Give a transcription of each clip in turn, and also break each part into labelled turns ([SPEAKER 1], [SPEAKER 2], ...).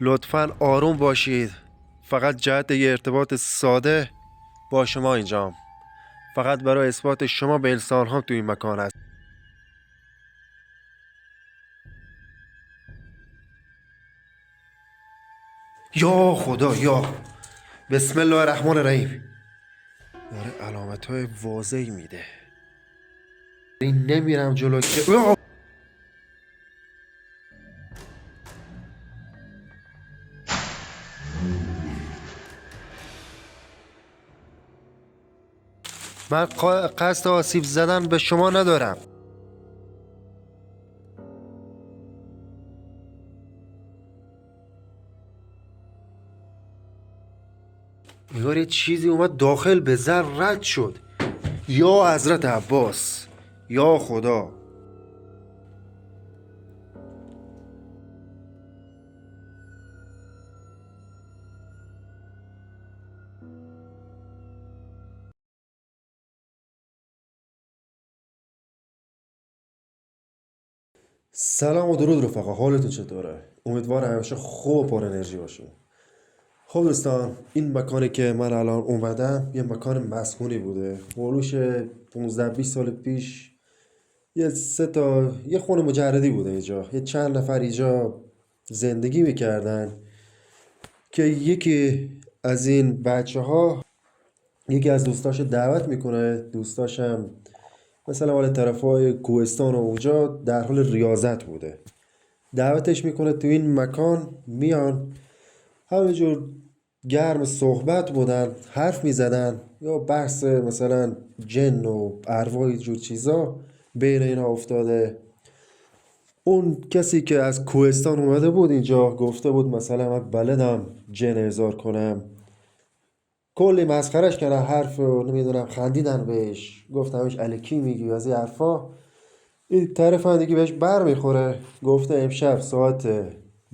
[SPEAKER 1] لطفاً آروم باشید. فقط جهت یه ارتباط ساده با شما اینجام. فقط برای اثبات شما به انسان ها تو این مکان است. یا خدا یا بسم الله الرحمن الرحیم. داره علامت های واضحی میده. این نمیرم جلو که من قصد آسیب زدن به شما ندارم. انگار یه چیزی اومد داخل به زر رد شد. یا حضرت عباس، یا خدا. سلام و درود رفقا، حالتون چطوره؟ امیدوارم همیشه خوب و پر انرژی باشین. خب دوستان، این مکانی که من الان اومدم یه مکان مسکونی بوده. هولوش 15-20 سال پیش یه خونه مجردی بوده اینجا. یه چند نفر اینجا زندگی میکردن که یکی از این بچه ها یکی از دوستاش دعوت میکنه. دوستاشم مثلا مال طرفای کوهستان و اونجا در حال ریاضت بوده. دعوتش میکنه تو این مکان. میان همینجور گرم صحبت بودن، حرف میزدن، یا بحث مثلا جن و ارواح جور چیزا بین اینا افتاده. اون کسی که از کوهستان اومده بود اینجا گفته بود مثلا من بلدم جن احضار کنم. کلی مسخرش کردن، حرف رو نمیدونم خندیدن بهش، گفتمش الکی میگی از این حرفا. این طرف هم دیگه بهش بر میخوره، گفته امشب ساعت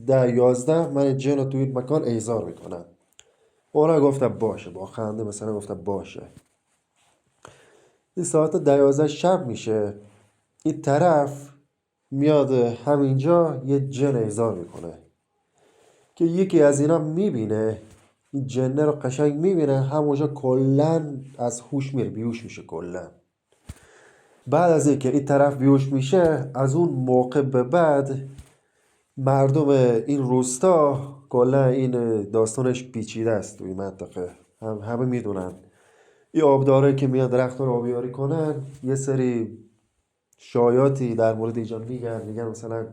[SPEAKER 1] 10-11 من جن رو توی این مکان احضار میکنم. اونا گفتم باشه، با خنده مثلا گفتم باشه. این ساعت 10-11 شب میشه. این طرف میاد همینجا یه جن احضار میکنه که یکی از اینا میبینه. این جنه رو قشنگ میبینه، همونجا کلن از هوش میره، بیهوش میشه کلن. بعد از اینکه این طرف بیهوش میشه، از اون موقع به بعد مردم این روستا کلا این داستانش پیچیده است. توی منطقه همه میدونن این آبدارایی که میان درخت رو آبیاری کنن یه سری شایاتی در مورد اینجا میگن مثلا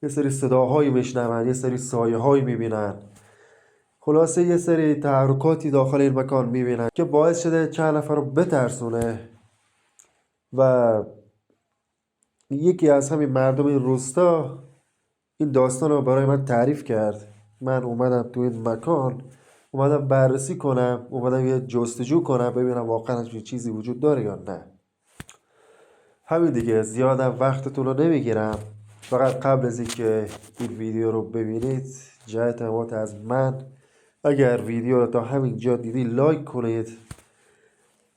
[SPEAKER 1] یه سری صداهایی میشنون، یه سری سایه هایی میبینن. خلاصه یه سری تحرکاتی داخل این مکان میبینن که باعث شده چند نفر رو بترسونه. و یکی از همین مردم این روستا این داستان رو برای من تعریف کرد. من اومدم تو این مکان، اومدم بررسی کنم، اومدم یه جستجو کنم ببینم واقعا همچین چیزی وجود داره یا نه. همین دیگه، زیادم وقتتون رو نمیگیرم. فقط قبل از اینکه این ویدیو رو ببینید جهت حمایت از من، اگر ویدیو رو تا همین جا دیدی لایک کنید.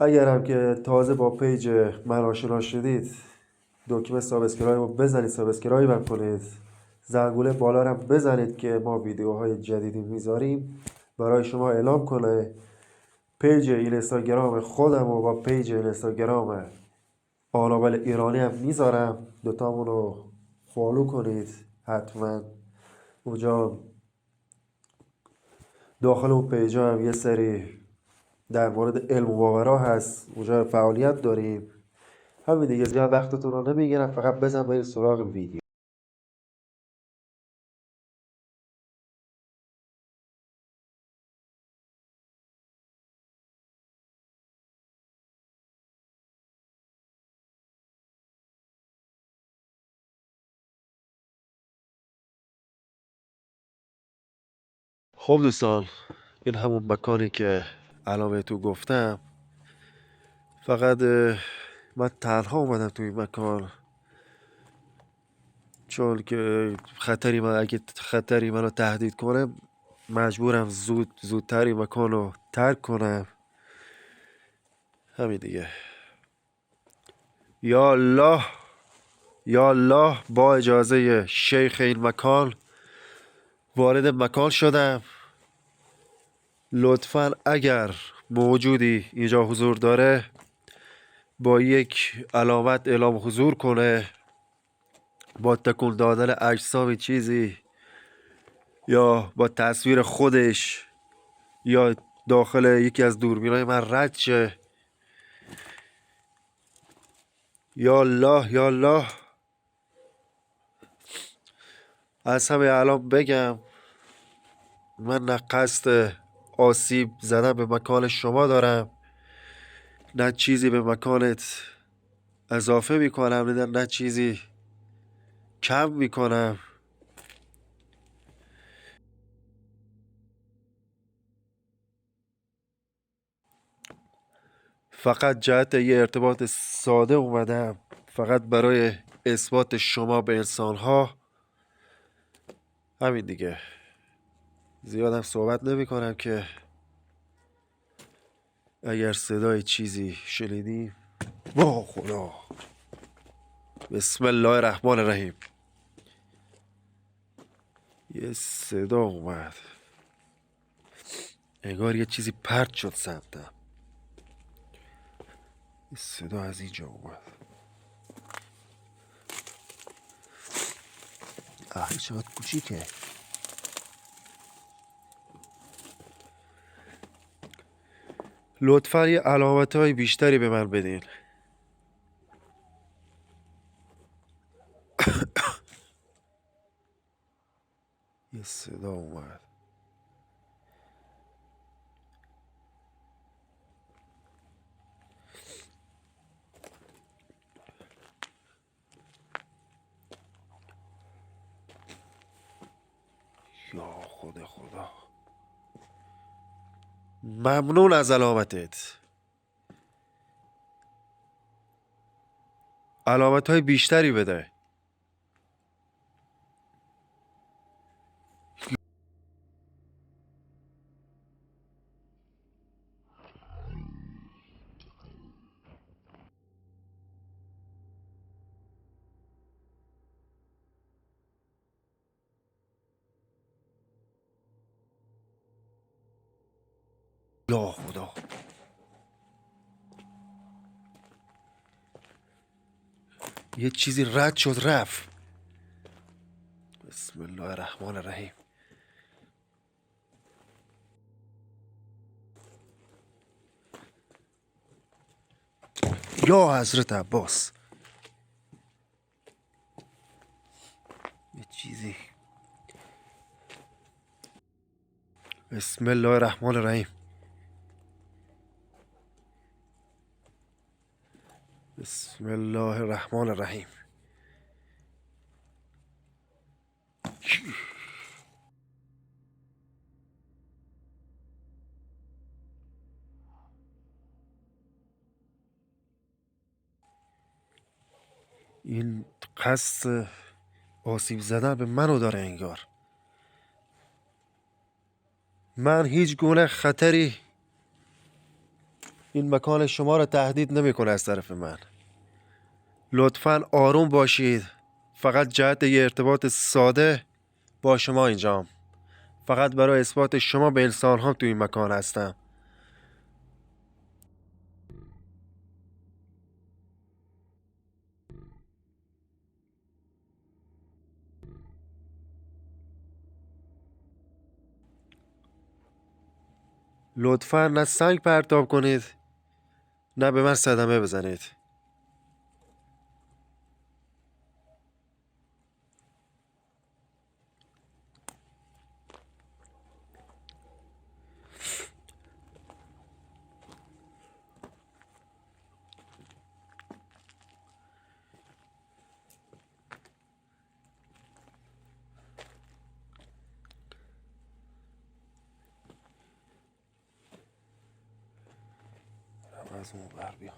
[SPEAKER 1] اگر هم که تازه با پیج من آشنا شدید دکمه سابسکرایب رو بزنید، سابسکرایب هم کنید، زنگوله بالا رو هم بزنید که ما ویدیوهای جدیدی میذاریم برای شما اعلام کنه. پیج اینستاگرام خودم و با پیج اینستاگرام آنابل ایرانی هم میذارم، دوتامون رو فالو کنید حتما. اونجا داخل اون پیج هم یه سری در مورد علم و باورا هست، اونجا فعالیت داریم. همین دیگه، زیاد وقتتون رو نمیگیرم، فقط بزن برید سراغ ویدیو. خب دوستان، این همون مکانی که الان بهتون گفتم. فقط من تنها اومدم توی این مکان چون که اگه خطری منو تهدید کنه مجبورم زودتر این مکان رو ترک کنم. همین دیگه. یا الله، یا الله، با اجازه شیخ این مکان وارد مکان شدم. لطفا اگر موجودی اینجا حضور داره با یک علامت اعلام حضور کنه، با تکون دادن اجسام چیزی یا با تصویر خودش یا داخل یکی از دوربینای من رد شه. یا الله یا الله. از همه الان بگم من نه قصد آسیب زدن به مکان شما دارم، نه چیزی به مکانت اضافه میکنم، نه چیزی کم میکنم. فقط جهت یه ارتباط ساده اومدم، فقط برای اثبات شما به انسان ها. همین دیگه. زیادم صحبت نمی کنم که اگر صدای چیزی شنیدیم. وا خدا. بسم الله الرحمن الرحیم. یه صدا اومد، انگار یه چیزی پرت شد سمتم. یه صدا از اینجا اومد. چقدر کوچیکه. لطفا یه علامت های بیشتری به من بدین. یه صدا اومد. یا خدا. ممنون از علامتت. علامت های بیشتری بده. یا خدا. یه چیزی رد شد رفت. بسم الله الرحمن الرحیم. یا حضرت عباس. یه چیزی. بسم الله الرحمن الرحیم. بسم الله الرحمن الرحیم. این قصد آسیب زدن به منو داره انگار. من هیچ گونه خطری این مکان شما را تهدید نمیکنه از طرف من. لطفاً آروم باشید. فقط جهت یه ارتباط ساده با شما اینجام. فقط برای اثبات شما به انسان ها تو این مکان هستم. لطفاً نه سنگ پرتاب کنید نه به من صدمه بزنید. از اون بر بیام.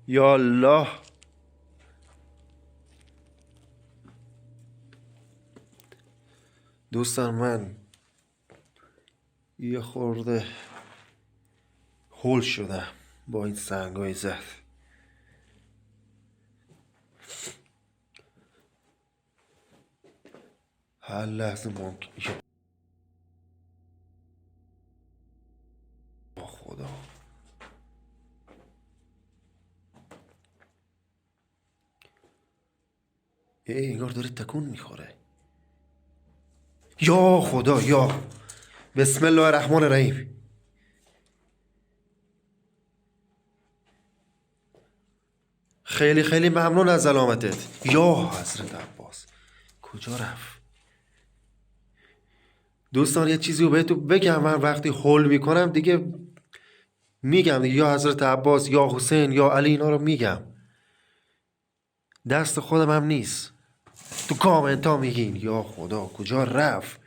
[SPEAKER 1] یا الله. دوستان من یه خورده هول شدم با این سنگای زد. هر لحظه ممکن. یا خدا، انگار داره تکون میخوره. یا خدا، یا بسم الله الرحمن الرحیم. خیلی خیلی ممنون از علامتت یا حضرت عباس. کجا رفت؟ دوستان یه چیزی رو بهتون بگم، من وقتی هول میکنم دیگه میگم دیگه، یا حضرت عباس یا حسین یا علی، اینا رو میگم، دست خودم هم نیست. تو کامنت ها میگین یا خدا کجا رفت.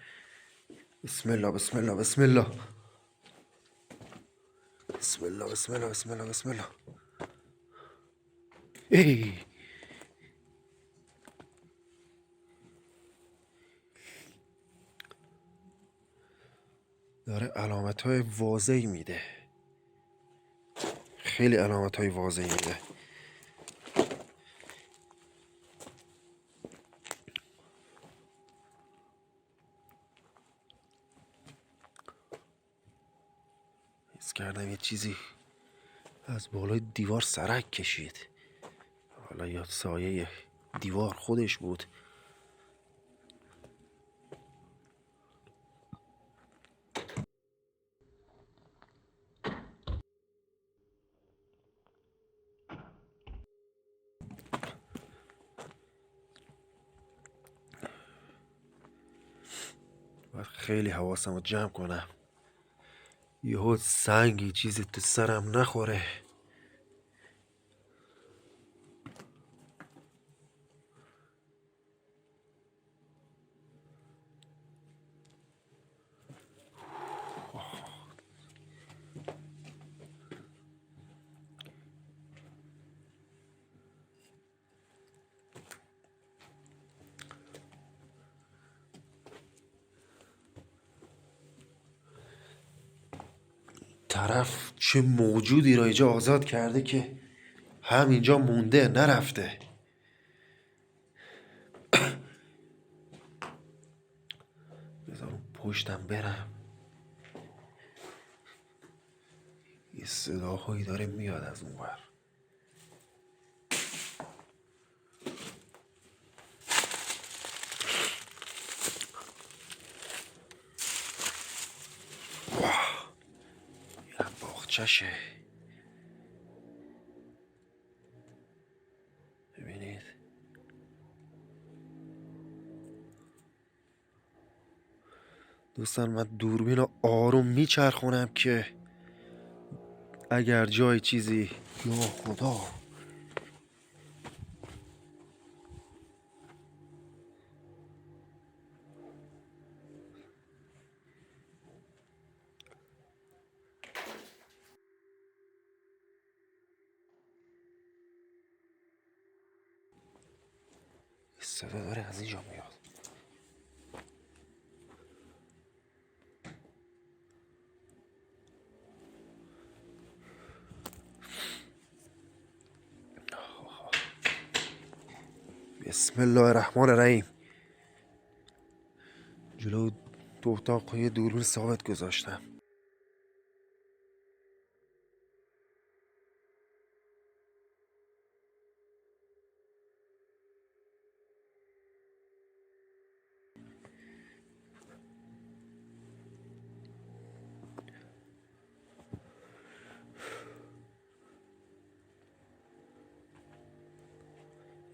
[SPEAKER 1] بسم الله بسم الله بسم الله بسم الله بسم الله بسم الله بسم الله. ای داره علامت های واضحی میده، خیلی علامت های واضحی میده. حس کردم یه چیزی از بالای دیوار سرک کشید، حالا یا سایه دیوار خودش بود. باید خیلی حواسم رو جمع کنم، یهو سنگی چیزی تو سرم نخوره. طرف چه موجودی را اینجا آزاد کرده که همینجا مونده نرفته. بذارم پشتم برم. یه صداهایی داره میاد از اون ور. یه باغچشه، ببینید. دوستان من دوربین رو آروم میچرخونم که اگر جای چیزی، یا خدا، صدا داره از اینجا میاد. بسم الله الرحمن الرحیم. جلو تو اتاق یه دوربین ثابت گذاشتم.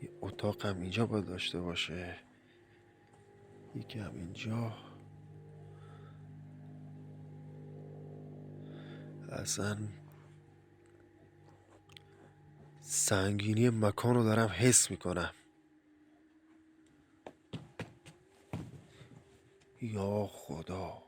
[SPEAKER 1] یه اتاق هم اینجا باید داشته باشه، یکی هم اینجا. اصلا سنگینی مکان رو دارم حس میکنم. یا خدا،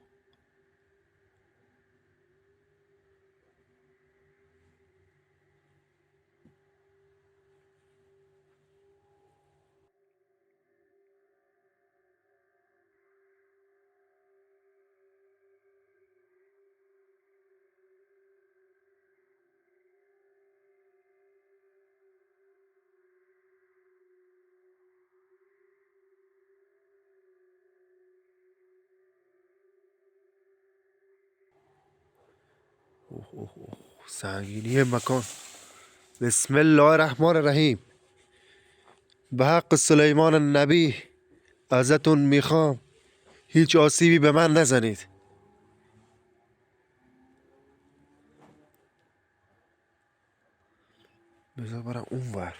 [SPEAKER 1] سنگینی مکان. بسم الله الرحمن الرحیم. به حق سلیمان النبی ازتون میخوام هیچ آسیبی به من نزنید. بذار برم اون ور.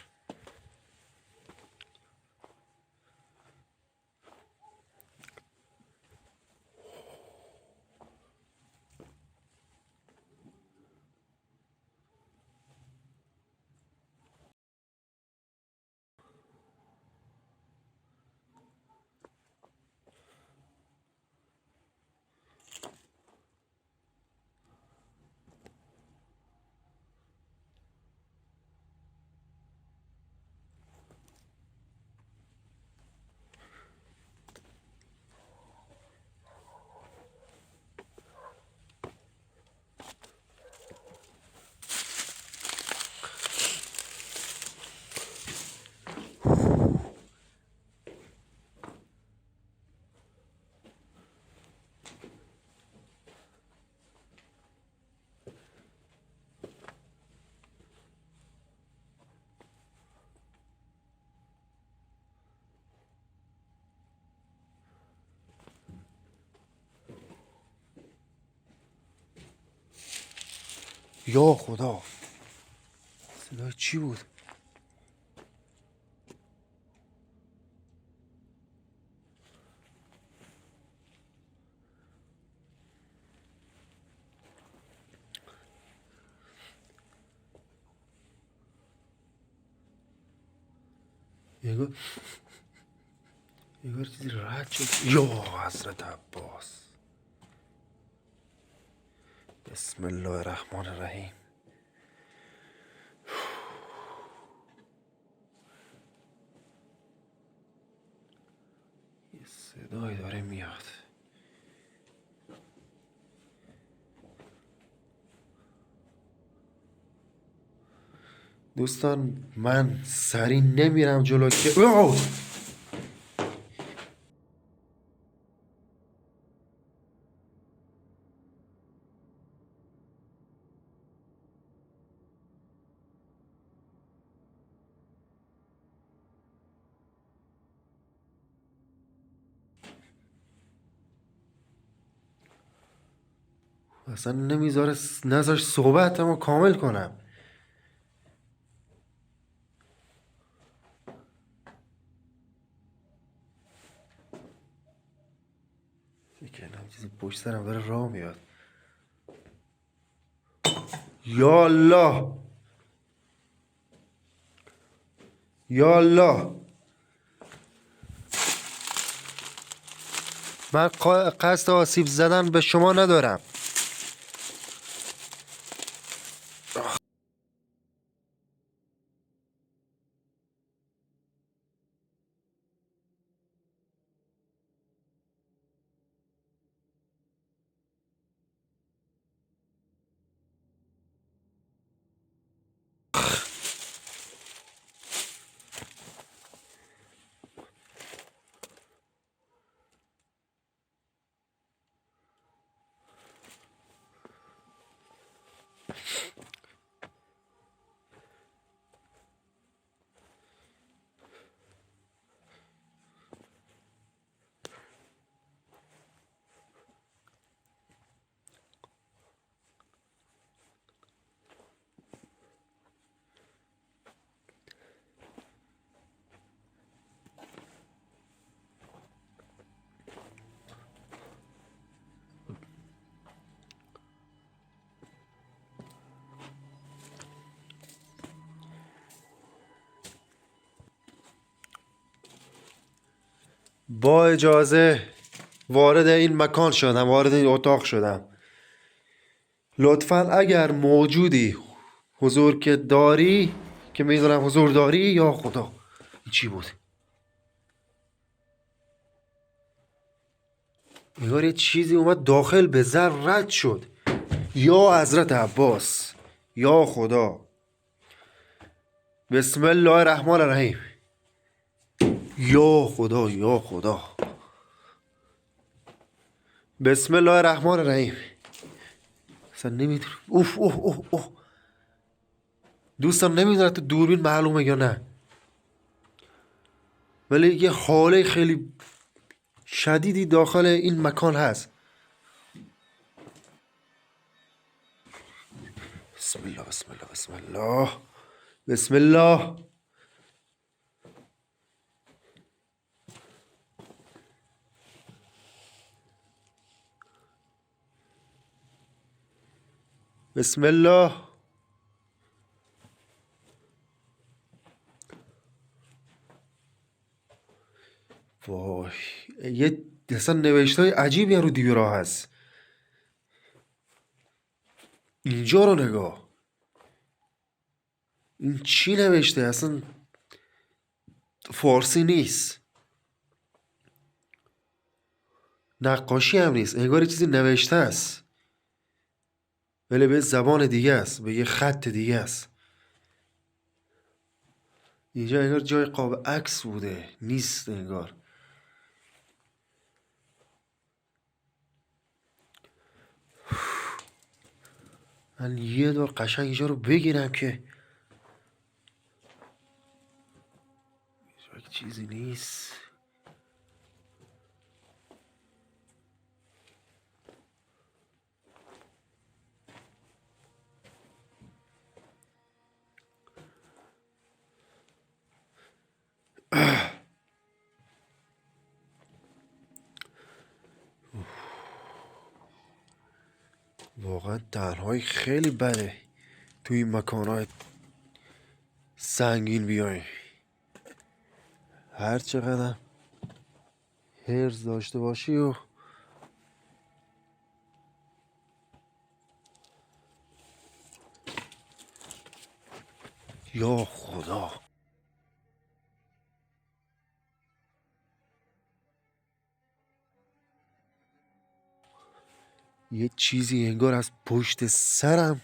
[SPEAKER 1] یا خدا، صدای چی بود؟ یه چیزی رد شد. یا حضرت عباس. بسم الله الرحمن الرحیم. یه صدایی داره میاد. دوستان من سریع نمیرم جلو که اصلا نذاش صحبتمو کامل کنم. فکر کنم چیزی پشت سرم داره راه میاد. یا الله، یا الله. من قصد آسیب زدن به شما ندارم. با اجازه وارد این مکان شدم، وارد این اتاق شدم. لطفا اگر موجودی حضور که داری، که میدونم حضور داری، یا خدا این چی بود؟ انگار یه چیزی اومد داخل به زر رد شد. یا حضرت عباس، یا خدا. بسم الله الرحمن الرحیم. یا خدا، یا خدا. بسم الله الرحمن الرحیم. اصلا نمیدونم. اوف اوه اوه اوه. دوستان نمیدونم تو دوربین معلومه یا نه، ولی یه حاله خیلی شدیدی داخل این مکان هست. بسم الله بسم الله بسم الله بسم الله. بسم الله. وای، یه اصلا نوشته های عجیبی رو دیوارا هست. اینجا رو نگاه، این چی نوشته؟ اصلا فارسی نیست، نقاشی هم نیست، انگار چیزی نوشته است ولی به زبان دیگه است، به یه خط دیگه است. اینجا انگار جای قاب عکس بوده، نیست انگار. من یه دور قشنگ اینجا رو بگیرم که اینجا چیزی نیست. واقعا تنهایی خیلی بده توی این مکانهای سنگین بیاین. هر چقدر حرص داشته باشی و یا خدا، یه چیزی انگار از پشت سرم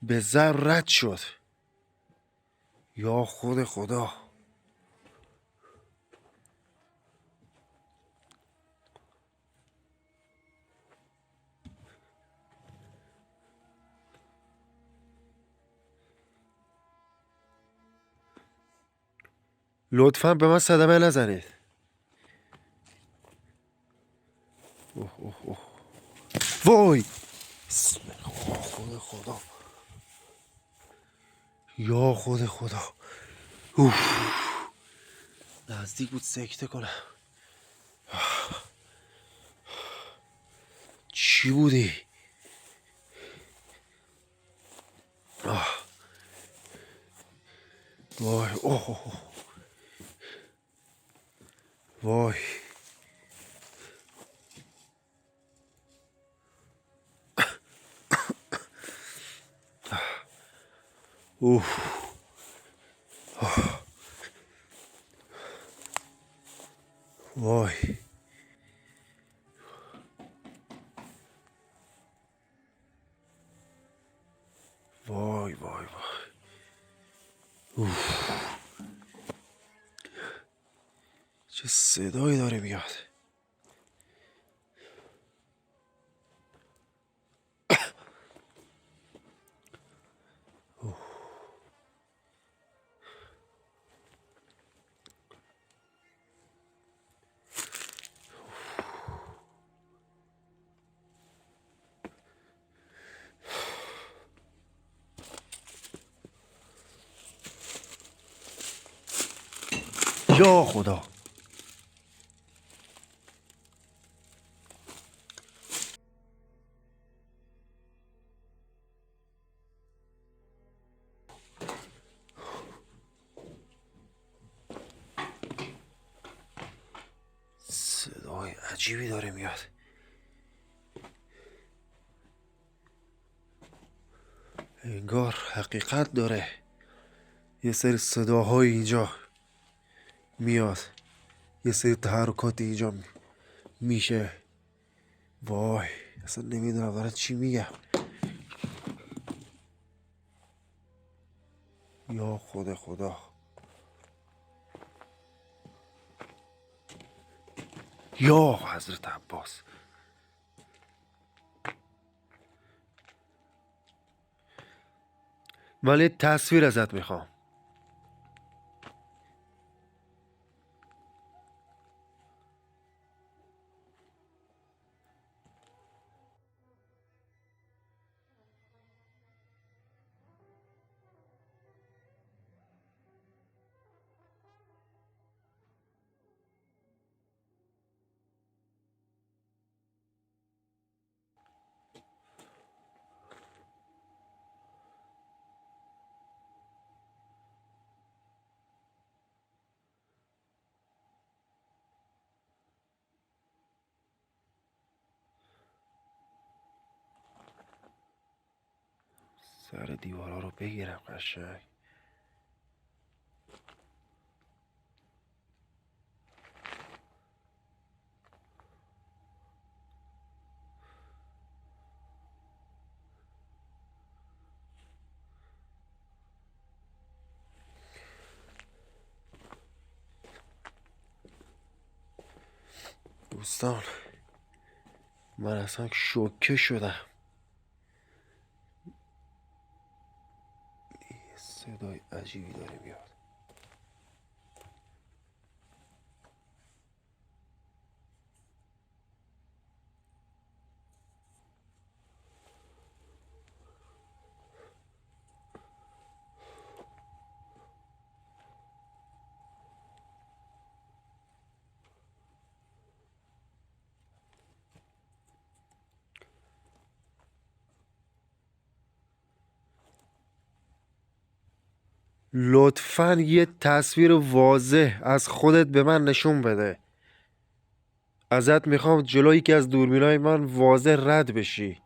[SPEAKER 1] به زر رد شد. یا خود خدا. لطفا به من صدمه نزنید. اوه اوه اوه. وای، بسم الله. خود خدا، یا خود خدا. اوف، نزدیک بود سکته کنم. چی بودی؟ وای اوه اوه. وای اوف. وای وای وای وای. اوف. چه صدایی داره میاد. یا خدا. صدای عجیبی داره میاد. انگار حقیقت داره. یه سری صداهای اینجا میاد، یه سری تحرکات اینجا میشه. وای اصلا نمیدونم دارن چی میگم. یا خود خدا. یا حضرت عباس. ولی تصویر ازت میخوام. سر دیوارا رو بگیرم قشنگ. دوستان من اصلا شوکه شدم. یه صدای عجیبی داره میاد. لطفاً یه تصویر واضح از خودت به من نشون بده. ازت میخوام جلوی یکی از دوربینای من واضح رد بشی.